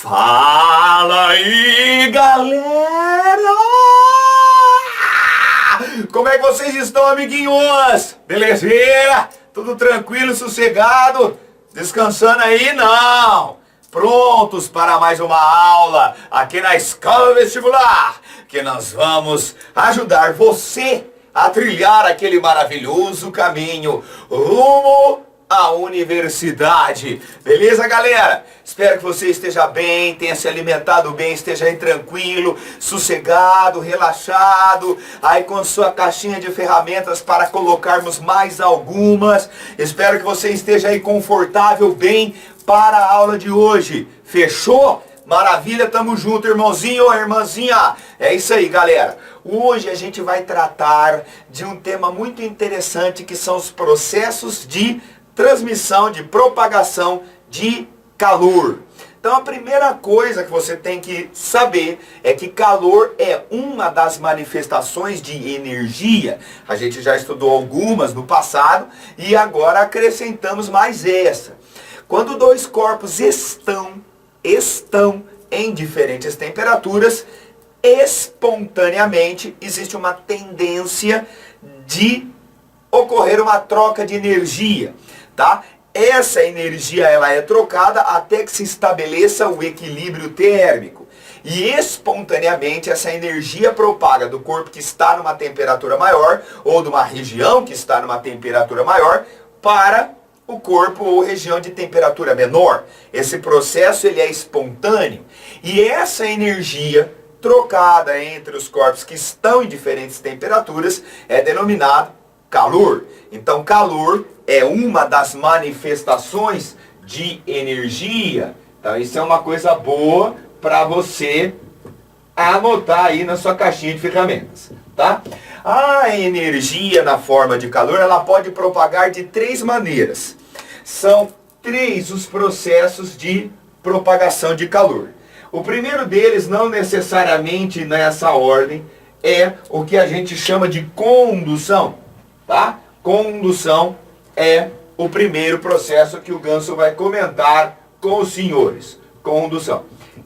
Fala aí, galera! Como é que vocês estão, amiguinhos? Belezinha? Tudo tranquilo, sossegado? Descansando aí? Não! Prontos para mais uma aula aqui na Escola Vestibular, que nós vamos ajudar você a trilhar aquele maravilhoso caminho rumo à universidade. Beleza, galera? Espero que você esteja bem, tenha se alimentado bem, esteja aí tranquilo, sossegado, relaxado, aí com sua caixinha de ferramentas para colocarmos mais algumas. Espero que você esteja aí confortável, bem, para a aula de hoje. Fechou? Maravilha, tamo junto, irmãozinho ou irmãzinha. É isso aí, galera. Hoje a gente vai tratar de um tema muito interessante, que são os processos de transmissão, de propagação de calor. Então a primeira coisa que você tem que saber é que calor é uma das manifestações de energia. A gente já estudou algumas no passado e agora acrescentamos mais essa. Quando dois corpos estão em diferentes temperaturas, espontaneamente existe uma tendência de ocorrer uma troca de energia, tá? Essa energia ela é trocada até que se estabeleça o equilíbrio térmico. E espontaneamente essa energia propaga do corpo que está numa temperatura maior ou de uma região que está numa temperatura maior para o corpo ou região de temperatura menor. Esse processo ele é espontâneo. E essa energia trocada entre os corpos que estão em diferentes temperaturas é denominado calor. Então calor é uma das manifestações de energia. Então isso é uma coisa boa para você anotar aí na sua caixinha de ferramentas, tá? A energia na forma de calor, ela pode propagar de três maneiras. São três os processos de propagação de calor. O primeiro deles, não necessariamente nessa ordem, é o que a gente chama de condução, tá? Condução é o primeiro processo que o Ganso vai comentar com os senhores. Condução.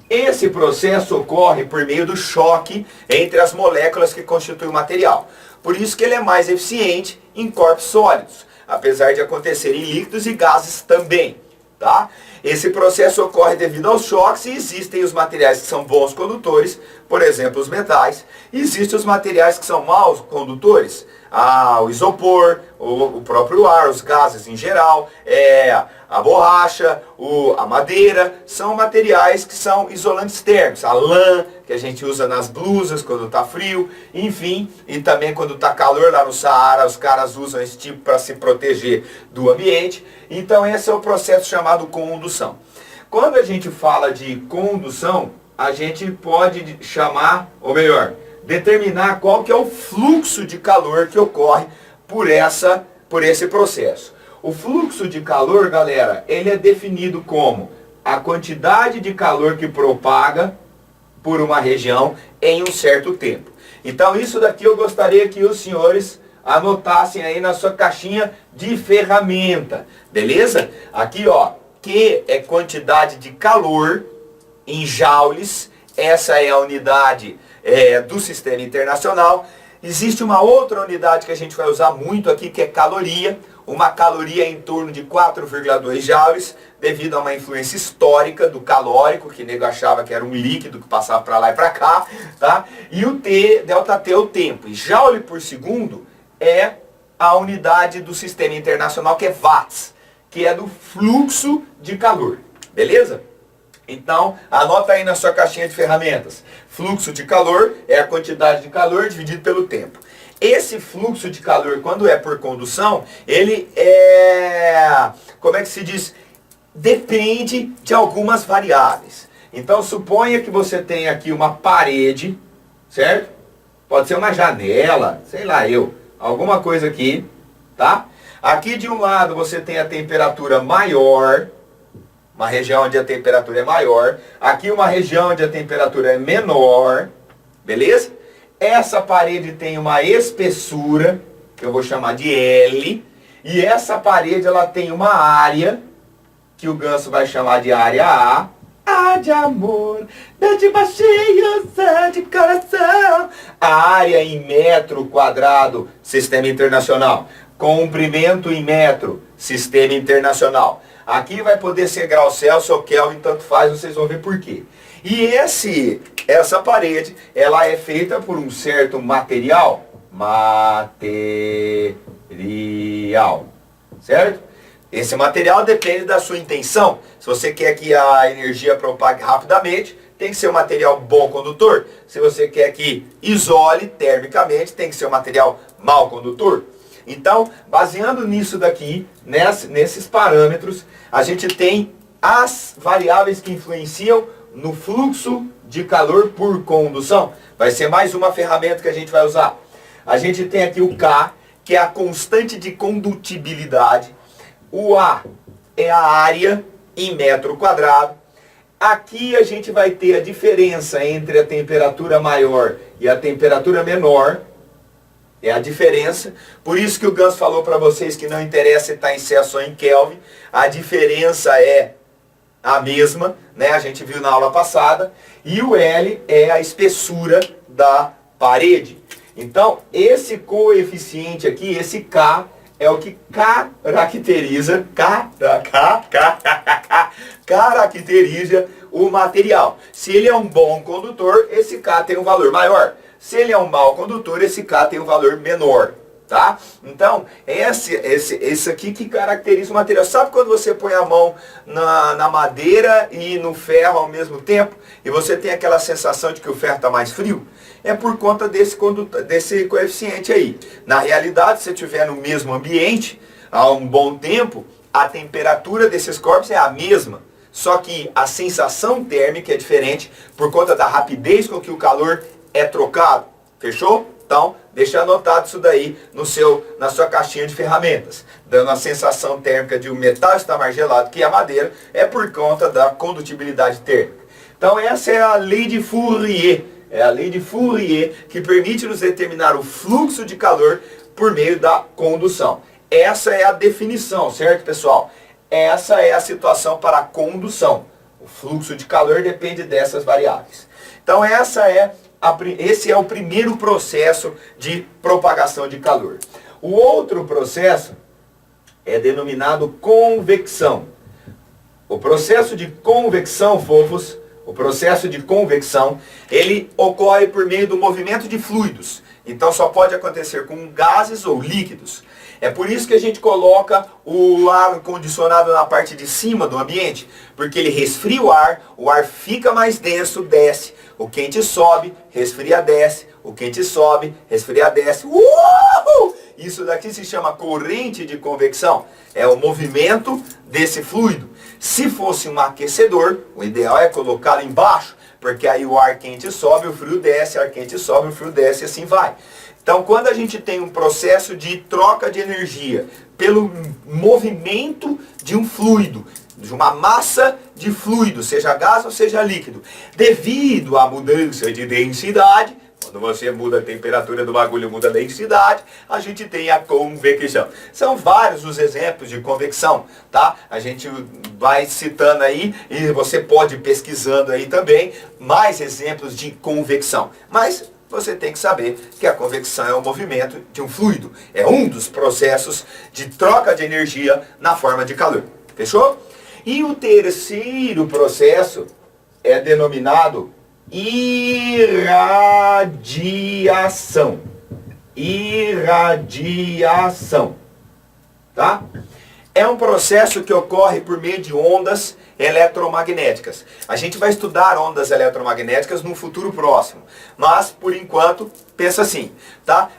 Esse processo ocorre por meio do choque entre as moléculas que constituem o material. Por isso que ele é mais eficiente em corpos sólidos, apesar de acontecer em líquidos e gases também, tá? Esse processo ocorre devido aos choques e existem os materiais que são bons condutores, por exemplo, os metais. E existem os materiais que são maus condutores, o isopor, o próprio ar, os gases em geral, a borracha, a madeira, são materiais que são isolantes térmicos. A lã, que a gente usa nas blusas quando está frio, enfim, e também quando está calor lá no Saara, os caras usam esse tipo para se proteger do ambiente. Então esse é o processo chamado condução. Quando a gente fala de condução, a gente pode chamar, ou melhor, determinar qual que é o fluxo de calor que ocorre por esse processo. O fluxo de calor, galera, ele é definido como a quantidade de calor que propaga por uma região em um certo tempo. Então isso daqui eu gostaria que os senhores anotassem aí na sua caixinha de ferramenta, beleza? Aqui, ó, Q é quantidade de calor em joules, essa é a unidade do Sistema Internacional. Existe uma outra unidade que a gente vai usar muito aqui, que é caloria. Uma caloria é em torno de 4,2 joules, devido a uma influência histórica do calórico, que o nego achava que era um líquido que passava para lá e para cá, tá? E o T, ΔT é o tempo. E joule por segundo é a unidade do Sistema Internacional, que é watts, que é do fluxo de calor, beleza? Então, anota aí na sua caixinha de ferramentas. Fluxo de calor é a quantidade de calor dividido pelo tempo. Esse fluxo de calor, quando é por condução, ele como é que se diz? Depende de algumas variáveis. Então, suponha que você tem aqui uma parede, certo? Pode ser uma janela, sei lá alguma coisa aqui, tá? Aqui de um lado você tem a temperatura maior, uma região onde a temperatura é maior. Aqui uma região onde a temperatura é menor, beleza? Essa parede tem uma espessura, que eu vou chamar de L. E essa parede ela tem uma área, que o Ganso vai chamar de área A. cheia de amor, de baixinho de coração. A área em metro quadrado, sistema internacional. Comprimento em metro, sistema internacional. Aqui vai poder ser grau Celsius ou Kelvin, tanto faz, vocês vão ver por quê. E essa parede, ela é feita por um certo material, certo? Esse material depende da sua intenção. Se você quer que a energia propague rapidamente, tem que ser um material bom condutor. Se você quer que isole termicamente, tem que ser um material mau condutor. Então, baseando nisso daqui, nesses parâmetros, a gente tem as variáveis que influenciam no fluxo de calor por condução. Vai ser mais uma ferramenta que a gente vai usar. A gente tem aqui o K, que é a constante de condutibilidade. O A é a área em metro quadrado. Aqui a gente vai ter a diferença entre a temperatura maior e a temperatura menor. É a diferença. Por isso que o Gans falou para vocês que não interessa se está em Celsius ou em Kelvin. A diferença é a mesma, né? A gente viu na aula passada. E o L é a espessura da parede. Então, esse coeficiente aqui, esse K, é o que caracteriza o material. Se ele é um bom condutor, esse K tem um valor maior. Se ele é um mau condutor, esse K tem um valor menor, tá? Então, esse aqui que caracteriza o material. Sabe quando você põe a mão na madeira e no ferro ao mesmo tempo? E você tem aquela sensação de que o ferro está mais frio? É por conta desse coeficiente aí. Na realidade, se você estiver no mesmo ambiente, há um bom tempo, a temperatura desses corpos é a mesma. Só que a sensação térmica é diferente por conta da rapidez com que o calor é trocado. Fechou? Então, deixa anotado isso daí na sua caixinha de ferramentas. Dando a sensação térmica de o metal estar mais gelado que a madeira, é por conta da condutibilidade térmica. Então, essa é a lei de Fourier. É a lei de Fourier que permite nos determinar o fluxo de calor por meio da condução. Essa é a definição, certo, pessoal? Essa é a situação para a condução. O fluxo de calor depende dessas variáveis. Então, esse é o primeiro processo de propagação de calor. O outro processo é denominado convecção. O processo de convecção, fofos, ele ocorre por meio do movimento de fluidos. Então só pode acontecer com gases ou líquidos. É por isso que a gente coloca o ar condicionado na parte de cima do ambiente, porque ele resfria o ar fica mais denso, desce, o quente sobe, resfria, desce, o quente sobe, resfria, desce. Isso daqui se chama corrente de convecção, é o movimento desse fluido. Se fosse um aquecedor, o ideal é colocá-lo embaixo, porque aí o ar quente sobe, o frio desce, ar quente sobe, o frio desce e assim vai. Então, quando a gente tem um processo de troca de energia pelo movimento de um fluido, de uma massa de fluido, seja gás ou seja líquido, devido à mudança de densidade, quando você muda a temperatura do bagulho, muda a densidade, a gente tem a convecção. São vários os exemplos de convecção, tá? A gente vai citando aí e você pode ir pesquisando aí também mais exemplos de convecção. Mas você tem que saber que a convecção é o movimento de um fluido. É um dos processos de troca de energia na forma de calor. Fechou? E o terceiro processo é denominado irradiação. Irradiação. Tá? É um processo que ocorre por meio de ondas eletromagnéticas. A gente vai estudar ondas eletromagnéticas no futuro próximo. Mas, por enquanto, pensa assim, tá?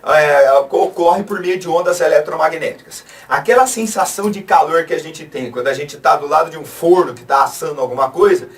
Ocorre por meio de ondas eletromagnéticas. Aquela sensação de calor que a gente tem quando a gente está do lado de um forno que está assando alguma coisa,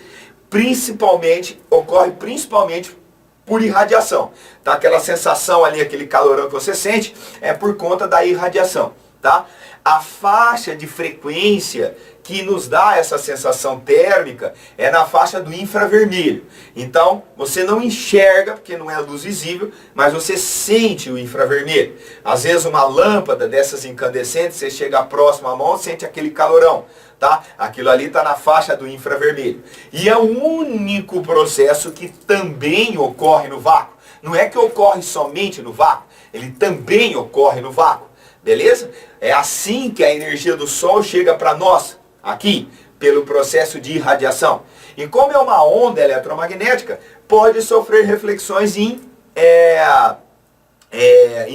ocorre principalmente por irradiação. Tá? Aquela sensação ali, aquele calorão que você sente, é por conta da irradiação. Tá? a faixa de frequência que nos dá essa sensação térmica é na faixa do infravermelho. Então, você não enxerga, porque não é luz visível, mas você sente o infravermelho. Às vezes uma lâmpada dessas incandescentes, você chega próximo à mão, sente aquele calorão. Tá? Aquilo ali está na faixa do infravermelho. E é o único processo que também ocorre no vácuo. Não é que ocorre somente no vácuo, ele também ocorre no vácuo. Beleza? É assim que a energia do Sol chega para nós, aqui, pelo processo de irradiação. E como é uma onda eletromagnética, pode sofrer reflexões em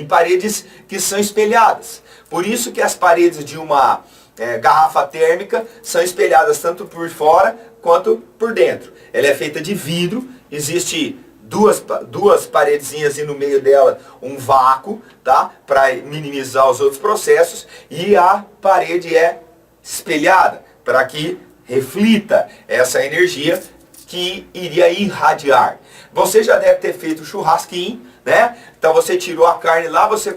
paredes que são espelhadas. Por isso que as paredes de uma garrafa térmica são espelhadas tanto por fora quanto por dentro. Ela é feita de vidro, existe duas paredezinhas e no meio dela um vácuo, tá? Para minimizar os outros processos, e a parede é espelhada para que reflita essa energia que iria irradiar. Você já deve ter feito churrasquinho, né? Então você tirou a carne lá, você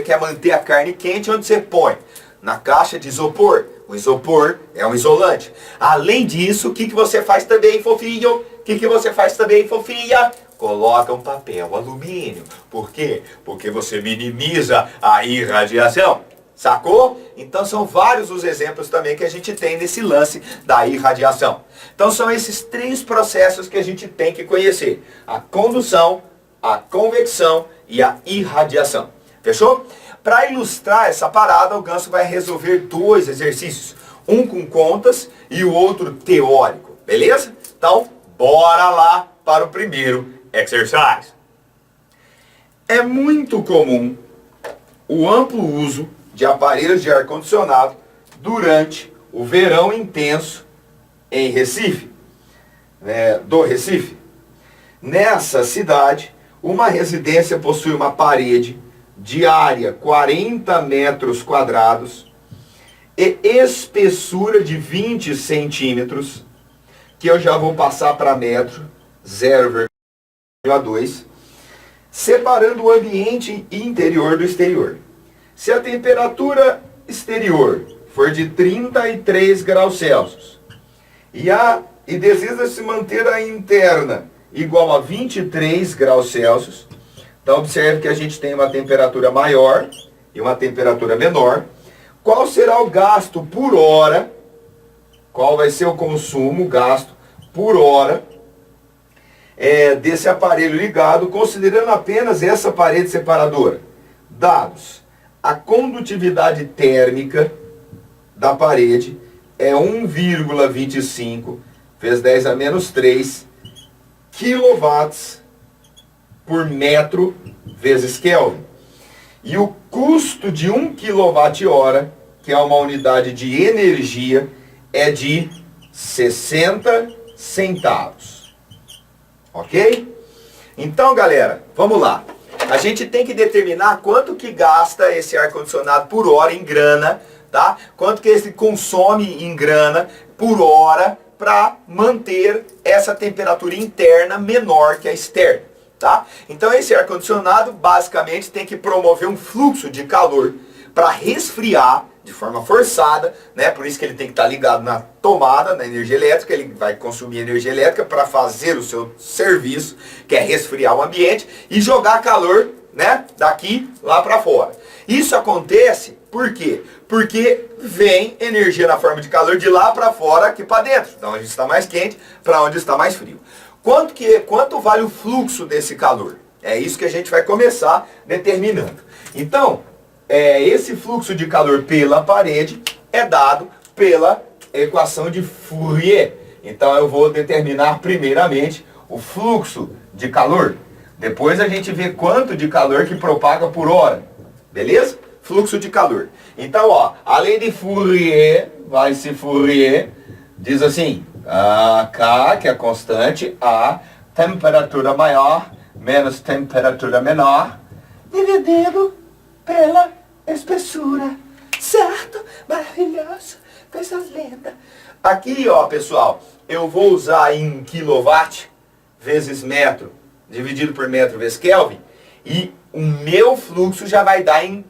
quer manter a carne quente, onde você põe? Na caixa de isopor. O isopor é um isolante. Além disso, o que você faz também, fofinho? O que você faz também, fofinha? Coloca um papel alumínio. Por quê? Porque você minimiza a irradiação. Sacou? Então são vários os exemplos também que a gente tem nesse lance da irradiação. Então são esses 3 processos que a gente tem que conhecer: a condução, a convecção e a irradiação. Fechou? Para ilustrar essa parada, o Ganso vai resolver 2 exercícios. Um com contas e o outro teórico. Beleza? Então, bora lá para o primeiro exercise. É muito comum o amplo uso de aparelhos de ar-condicionado durante o verão intenso em Recife, do Recife. Nessa cidade, uma residência possui uma parede de área 40 metros quadrados e espessura de 20 centímetros, que eu já vou passar para metro, 0,2, separando o ambiente interior do exterior. Se a temperatura exterior for de 33 graus Celsius e deseja se manter a interna igual a 23 graus Celsius, então observe que a gente tem uma temperatura maior e uma temperatura menor. Qual será o gasto por hora? Qual vai ser o consumo, gasto por hora desse aparelho ligado, considerando apenas essa parede separadora? Dados: a condutividade térmica da parede é 1,25 vezes 10 a menos 3 quilowatts por metro vezes Kelvin. E o custo de 1 kWh, que é uma unidade de energia, é de 60 centavos. Ok? Então, galera, vamos lá. A gente tem que determinar quanto que gasta esse ar-condicionado por hora em grana, tá? Quanto que ele consome em grana por hora para manter essa temperatura interna menor que a externa. Tá? Então esse ar-condicionado basicamente tem que promover um fluxo de calor para resfriar de forma forçada, né? Por isso que ele tem que estar ligado na tomada, na energia elétrica. Ele vai consumir energia elétrica para fazer o seu serviço, que é resfriar o ambiente e jogar calor, né, daqui lá para fora. Isso acontece por quê? Porque vem energia na forma de calor de lá para fora, aqui para dentro. Então onde está mais quente para onde está mais frio. Quanto vale o fluxo desse calor? É isso que a gente vai começar determinando. Então, esse fluxo de calor pela parede é dado pela equação de Fourier. Então eu vou determinar primeiramente o fluxo de calor. Depois a gente vê quanto de calor que propaga por hora. Beleza? Fluxo de calor. Então, ó, além de Fourier, vai-se Fourier, diz assim: K, que é constante, a temperatura maior menos temperatura menor, dividido pela espessura. Certo? Maravilhoso. Coisa linda. Aqui, ó, pessoal, eu vou usar em quilowatt vezes metro, dividido por metro vezes Kelvin, e o meu fluxo já vai dar em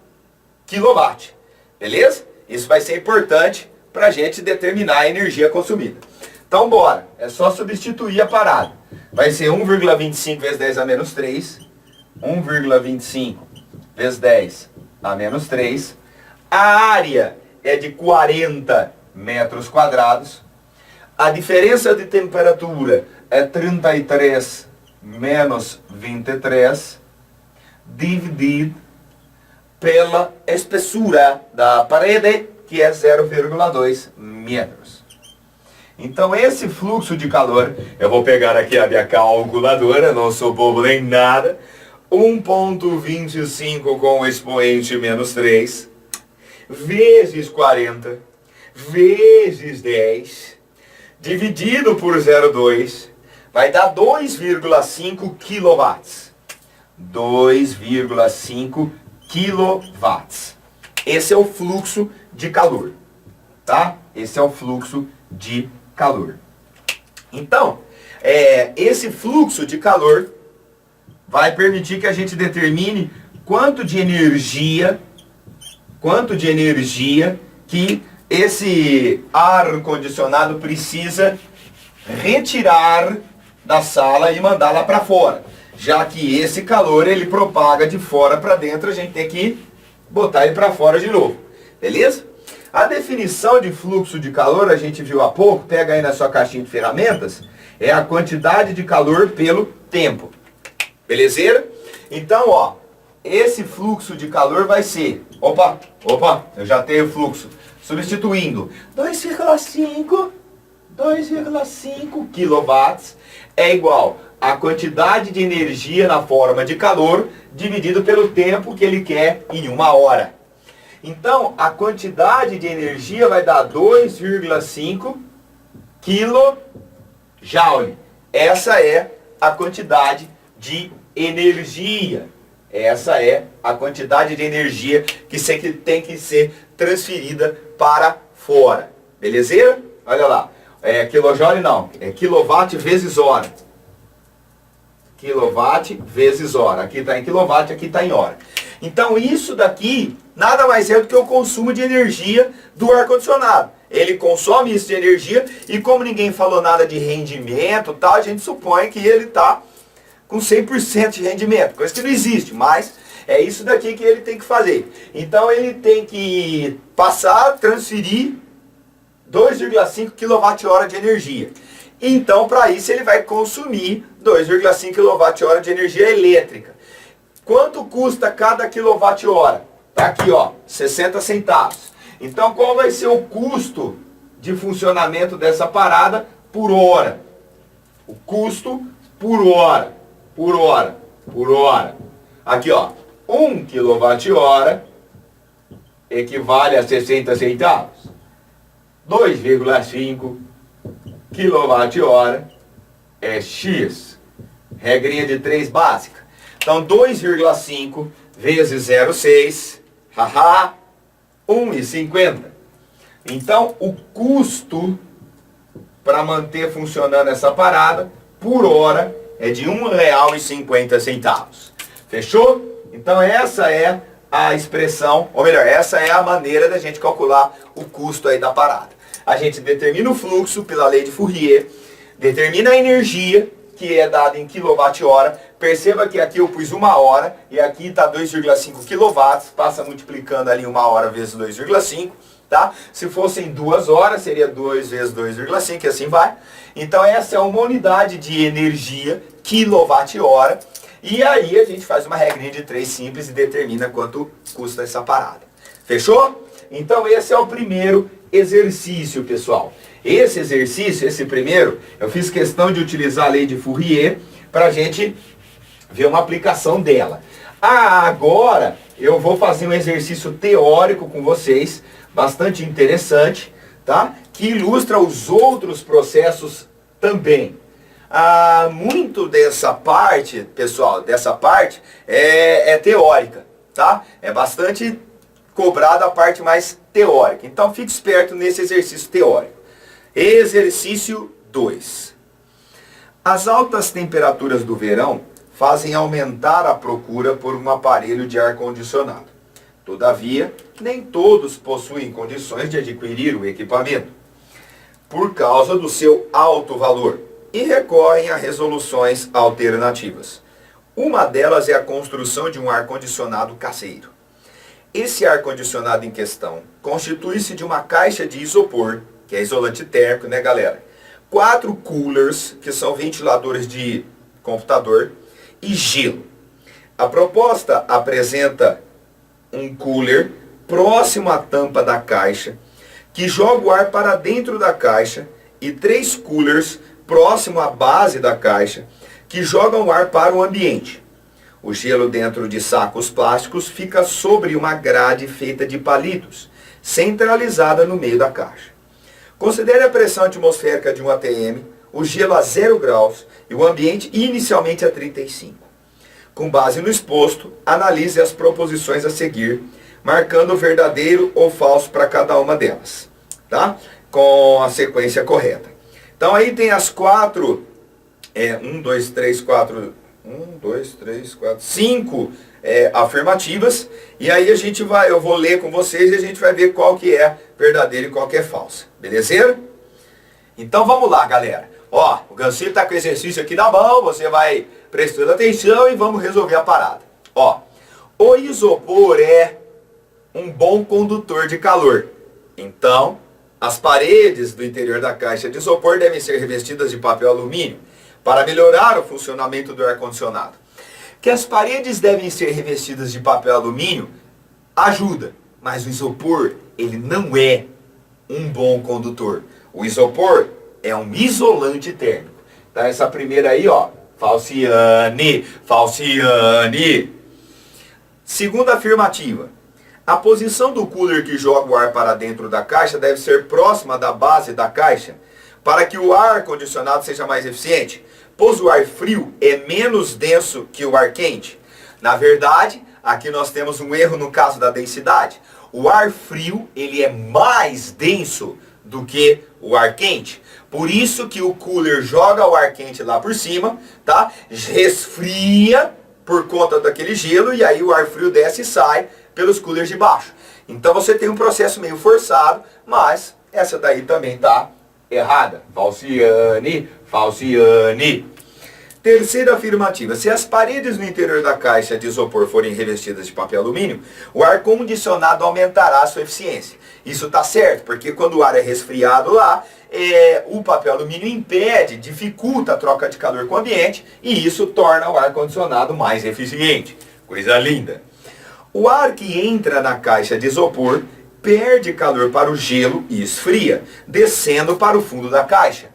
quilowatt. Beleza? Isso vai ser importante para a gente determinar a energia consumida. Então, bora. É só substituir a parada. Vai ser 1,25 vezes 10 a menos 3. 1,25 vezes 10 a menos 3. A área é de 40 metros quadrados. A diferença de temperatura é 33 menos 23, dividido pela espessura da parede, que é 0,2 metros. Então esse fluxo de calor, eu vou pegar aqui a minha calculadora, não sou bobo nem nada, 1,25 com o expoente menos 3, vezes 40, vezes 10, dividido por 0,2, vai dar 2,5 quilowatts. 2,5 quilowatts. Esse é o fluxo de calor, tá? Esse é o fluxo de calor. Então, esse fluxo de calor vai permitir que a gente determine quanto de energia que esse ar-condicionado precisa retirar da sala e mandar lá para fora. Já que esse calor ele propaga de fora para dentro, a gente tem que botar ele para fora de novo. Beleza? A definição de fluxo de calor, a gente viu há pouco, pega aí na sua caixinha de ferramentas, é a quantidade de calor pelo tempo. Belezeira? Então, ó, esse fluxo de calor vai ser, opa, eu já tenho fluxo, substituindo 2,5 quilowatts é igual a quantidade de energia na forma de calor dividido pelo tempo que ele quer em 1 hora. Então, a quantidade de energia vai dar 2,5 kJ. Essa é a quantidade de energia. Essa é a quantidade de energia que tem que ser transferida para fora. Belezeira? Olha lá. Quilojoule não. É quilowatt vezes hora. Quilowatt vezes hora. Aqui está em quilowatt, aqui está em hora. Então isso daqui nada mais é do que o consumo de energia do ar-condicionado. Ele consome isso de energia e como ninguém falou nada de rendimento, tal, a gente supõe que ele está com 100% de rendimento. Coisa que não existe, mas é isso daqui que ele tem que fazer. Então ele tem que transferir 2,5 kWh de energia. Então, para isso, ele vai consumir 2,5 kWh de energia elétrica. Quanto custa cada quilowatt-hora? Tá aqui, ó, 60 centavos. Então, qual vai ser o custo de funcionamento dessa parada por hora? O custo por hora. Aqui, ó, 1 kWh equivale a 60 centavos. 2,5 kWh é X. Regrinha de 3 básica. Então, 2,5 vezes 0,6, 1,50. Então, o custo para manter funcionando essa parada por hora é de R$ 1,50. Fechou? Então, essa é a expressão, ou melhor, essa é a maneira da gente calcular o custo aí da parada. A gente determina o fluxo pela lei de Fourier, determina a energia, que é dada em quilowatt-hora. Perceba que aqui eu pus 1 hora e aqui está 2,5 quilowatts, passa multiplicando ali 1 hora vezes 2,5, tá? Se fossem 2 horas, seria 2 vezes 2,5 e assim vai. Então essa é uma unidade de energia, quilowatt-hora. E aí a gente faz uma regrinha de 3 simples e determina quanto custa essa parada. Fechou? Então esse é o primeiro exercício, pessoal. Esse exercício, esse primeiro, eu fiz questão de utilizar a lei de Fourier para a gente ver uma aplicação dela. Agora eu vou fazer um exercício teórico com vocês, bastante interessante, tá? Que ilustra os outros processos também. Muito dessa parte, pessoal, é teórica, tá? É bastante cobrada a parte mais teórica. Então fique esperto nesse exercício teórico. Exercício 2. As altas temperaturas do verão fazem aumentar a procura por um aparelho de ar-condicionado. Todavia, nem todos possuem condições de adquirir o equipamento, por causa do seu alto valor, e recorrem a resoluções alternativas. Uma delas é a construção de um ar-condicionado caseiro. Esse ar-condicionado em questão constitui-se de uma caixa de isopor, que é isolante térmico, né, galera? 4 coolers, que são ventiladores de computador, e gelo. A proposta apresenta um cooler próximo à tampa da caixa, que joga o ar para dentro da caixa, e 3 coolers próximo à base da caixa, que jogam o ar para o ambiente. O gelo dentro de sacos plásticos fica sobre uma grade feita de palitos, centralizada no meio da caixa. Considere a pressão atmosférica de um ATM, o gelo a 0 graus e o ambiente inicialmente a 35. Com base no exposto, analise as proposições a seguir, marcando o verdadeiro ou falso para cada uma delas, tá? Com a sequência correta. Então aí tem as 4, 5 afirmativas, e aí eu vou ler com vocês e a gente vai ver qual que é verdadeiro e qual que é falso, beleza? Então vamos lá, galera. Ó, o Gancinho tá com o exercício aqui na mão, você vai prestando atenção e vamos resolver a parada. Ó, o isopor é um bom condutor de calor. Então, as paredes do interior da caixa de isopor devem ser revestidas de papel alumínio para melhorar o funcionamento do ar-condicionado. Que as paredes devem ser revestidas de papel alumínio ajuda, mas o isopor, ele não é um bom condutor. O isopor é um isolante térmico. Tá, essa primeira aí, ó, falciane. Segunda afirmativa. A posição do cooler que joga o ar para dentro da caixa deve ser próxima da base da caixa para que o ar condicionado seja mais eficiente, pois o ar frio é menos denso que o ar quente. Na verdade, aqui nós temos um erro no caso da densidade. O ar frio, ele é mais denso do que o ar quente. Por isso que o cooler joga o ar quente lá por cima, tá? Resfria por conta daquele gelo e aí o ar frio desce e sai pelos coolers de baixo. Então você tem um processo meio forçado, mas essa daí também tá errada. Falciane. Terceira afirmativa. Se as paredes no interior da caixa de isopor forem revestidas de papel alumínio, o ar condicionado aumentará a sua eficiência. Isso está certo, porque quando o ar é resfriado lá, o papel alumínio impede, dificulta a troca de calor com o ambiente, e isso torna o ar condicionado mais eficiente. Coisa linda. O ar que entra na caixa de isopor perde calor para o gelo e esfria, descendo para o fundo da caixa.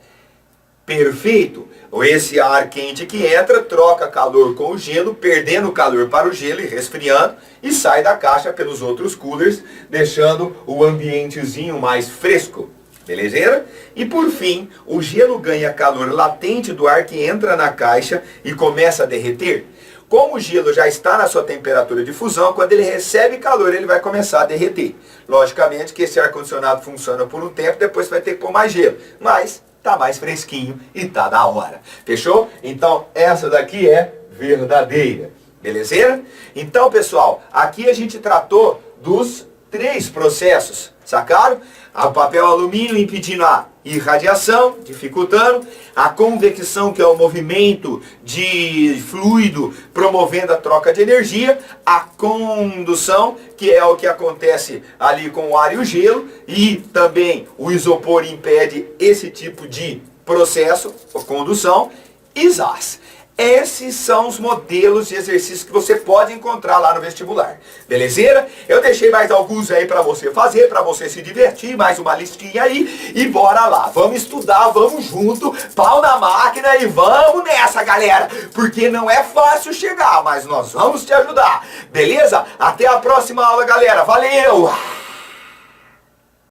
Perfeito! Esse ar quente que entra troca calor com o gelo, perdendo calor para o gelo e resfriando, e sai da caixa pelos outros coolers, deixando o ambientezinho mais fresco. Beleza? E por fim, o gelo ganha calor latente do ar que entra na caixa e começa a derreter. Como o gelo já está na sua temperatura de fusão, quando ele recebe calor, ele vai começar a derreter. Logicamente que esse ar-condicionado funciona por um tempo, depois vai ter que pôr mais gelo. Mas tá mais fresquinho e tá da hora. Fechou? Então, essa daqui é verdadeira. Beleza? Então, pessoal, aqui a gente tratou dos 3 processos. Sacaram? O papel alumínio impedindo a irradiação, dificultando. A convecção, que é o movimento de fluido promovendo a troca de energia. A condução, que é o que acontece ali com o ar e o gelo. E também o isopor impede esse tipo de processo, a condução. E zás. Esses são os modelos de exercícios que você pode encontrar lá no vestibular. Belezeira? Eu deixei mais alguns aí para você fazer, para você se divertir, mais uma listinha aí. E bora lá, vamos estudar, vamos junto, pau na máquina e vamos nessa, galera. Porque não é fácil chegar, mas nós vamos te ajudar. Beleza? Até a próxima aula, galera. Valeu!